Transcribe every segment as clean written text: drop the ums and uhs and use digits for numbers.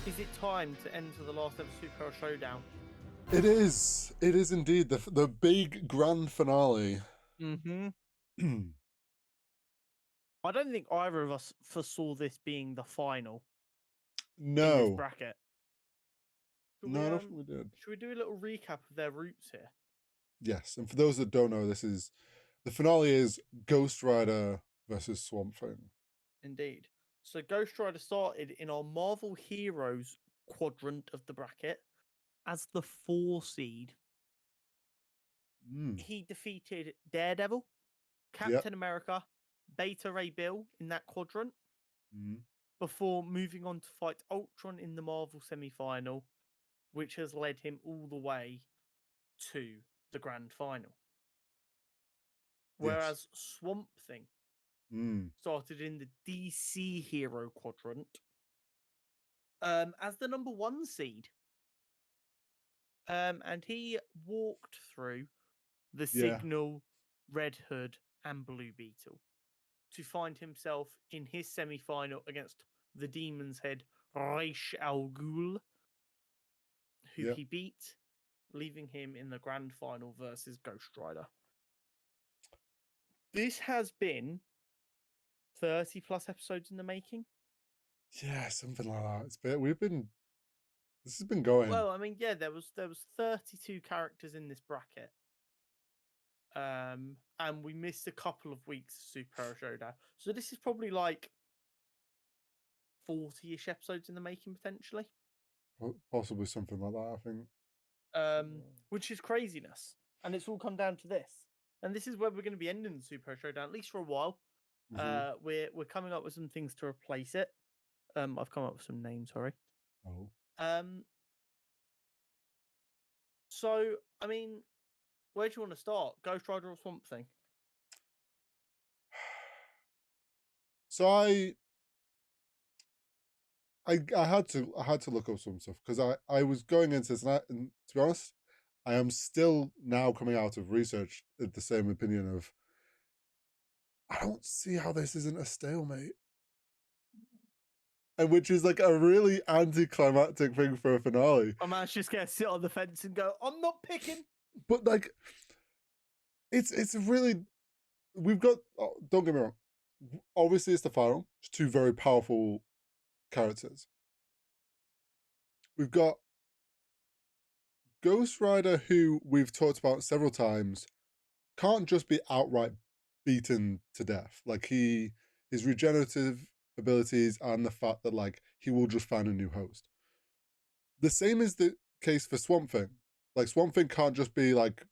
Is it time to enter the last ever Superhero Showdown? It is. It is indeed the big grand finale. Mm-hmm. I don't think either of us foresaw this being the final in this No, bracket. Should no, we I don't think we did. should we do a little recap of their routes here? Yes, and for those that don't know, this is the finale is Ghost Rider versus Swamp Thing. Indeed. So Ghost Rider started in our Marvel Heroes quadrant of the bracket as the 4 seed. Mm. He defeated Daredevil, Yep. Captain America, Beta Ray Bill in that quadrant Mm. before moving on to fight Ultron in the Marvel semi-final, which has led him all the way to the grand final. Yes. Whereas Swamp Thing Mm. started in the DC hero quadrant as the number 1 seed. And he walked through the Yeah. Signal, Red Hood, and Blue Beetle to find himself in his semi-final against the Demon's Head, Ra's al Ghul, who Yep. he beat, leaving him in the grand final versus Ghost Rider. This has been 30 plus episodes in the making. Yeah, something like that. This has been going. Well, I mean, yeah, there was 32 characters in this bracket. And we missed a couple of weeks of Super Showdown. So this is probably like 40-ish episodes in the making potentially. Possibly something like that, I think. Which is craziness. And it's all come down to this. And this is where we're going to be ending the Super Showdown, at least for a while. We're coming up with some things to replace it. I've come up with some names, sorry. Oh. So, I mean, where do you want to start? Ghost Rider or Swamp Thing? So I had to look up some stuff because I was going into this and to be honest, I am still now coming out of research at the same opinion of I don't see how this isn't a stalemate. And which is like a really anticlimactic thing for a finale. My man's just gonna sit on the fence and go, I'm not picking. But like it's really we've got don't get me wrong. Obviously it's the final. It's two very powerful characters. We've got Ghost Rider, who we've talked about several times, can't just be outright beaten to death. Like his regenerative abilities and the fact that like he will just find a new host. The same is the case for Swamp Thing. Like Swamp Thing can't just be like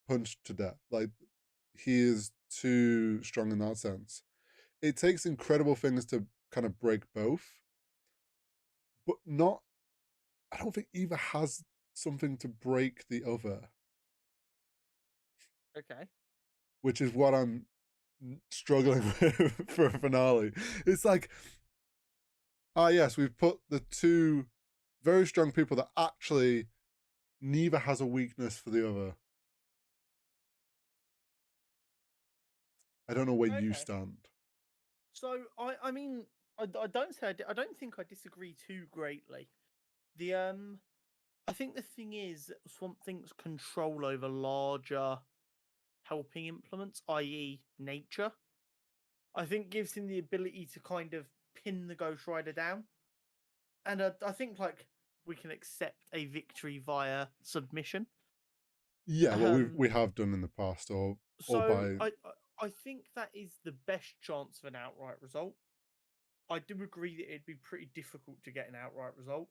punched to death. Like he is too strong in that sense. It takes incredible things to kind of break both, but not. I don't think either has something to break the other. Okay. Which is what I'm struggling with for a finale. It's like, yes, we've put the two very strong people that actually neither has a weakness for the other. I don't know where you stand. So I mean, I don't say I don't think I disagree too greatly. The I think the thing is Swamp Thing's control over larger helping implements, i.e., nature, I think gives him the ability to kind of pin the Ghost Rider down. And I think like we can accept a victory via submission. Yeah, well, we have done in the past, or So by I think that is the best chance of an outright result. I do agree that it'd be pretty difficult to get an outright result.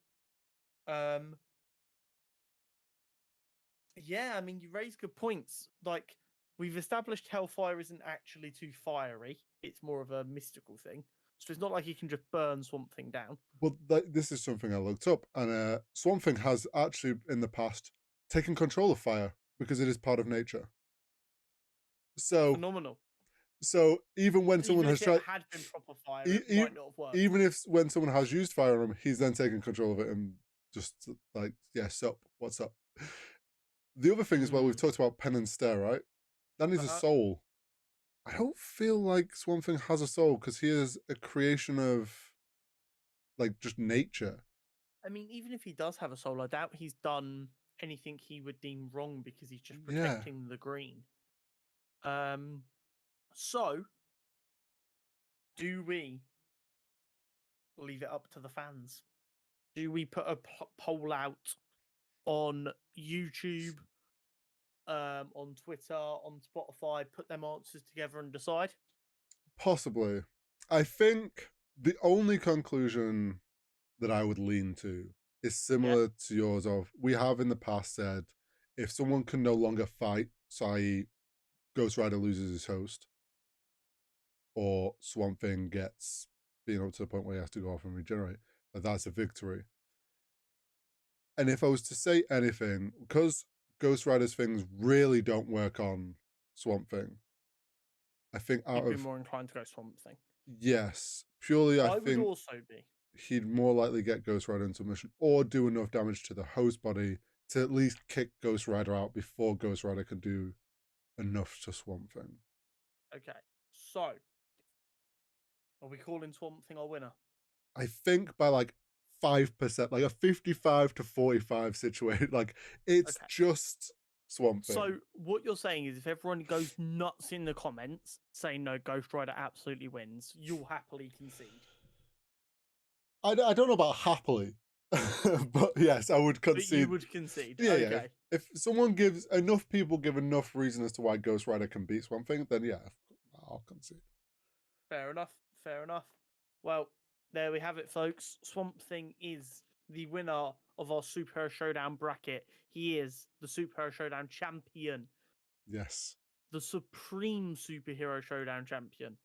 Yeah, I mean, you raise good points. Like, we've established Hellfire isn't actually too fiery, it's more of a mystical thing. So it's not like you can just burn Swamp Thing down. Well, this is something I looked up, and Swamp Thing has actually in the past taken control of fire because it is part of nature. So Phenomenal. So even when someone Even has if tried, it had been proper fire, it might not have worked. even if when someone has used fire on him, he's then taken control of it and just like, yeah, sup, what's up? The other thing as well, we've talked about Pen and Stare, right? That needs a soul. I don't feel like Swamp Thing has a soul because he is a creation of like just nature. I mean, even if he does have a soul, I doubt he's done anything he would deem wrong because he's just Yeah. protecting the green. So do we leave it up to the fans? Do we put a poll out on YouTube, on Twitter, on Spotify, put them answers together and decide? Possibly. I think the only conclusion that I would lean to is Yeah, similar to yours of we have in the past said if someone can no longer fight, so i.e. Ghost Rider loses his host, or Swamp Thing gets being up to the point where he has to go off and regenerate, that's a victory. And if I was to say anything, because Ghost Rider's things really don't work on Swamp Thing, I think out you'd be of more inclined to go Swamp Thing. yes, purely I I would think also be. he'd more likely get Ghost Rider into mission or do enough damage to the host body to at least kick Ghost Rider out before Ghost Rider can do enough to Swamp Thing. Okay, so are we calling Swamp Thing our winner? I think by like 5%, like a 55 to 45 situation. Like it's Okay. just Swamp Thing. So what you're saying is if everyone goes nuts in the comments saying no, Ghost Rider absolutely wins, you'll happily concede. I don't know about happily, but yes, I would But you concede. would concede. Yeah, yeah. Okay. If someone gives enough people give enough reason as to why Ghost Rider can beat Swamp Thing, then yeah, I'll concede. Fair enough. Fair enough. Well, there we have it, folks. Swamp Thing is the winner of our Superhero Showdown bracket. He is the Superhero Showdown champion, Yes. the supreme Superhero Showdown champion.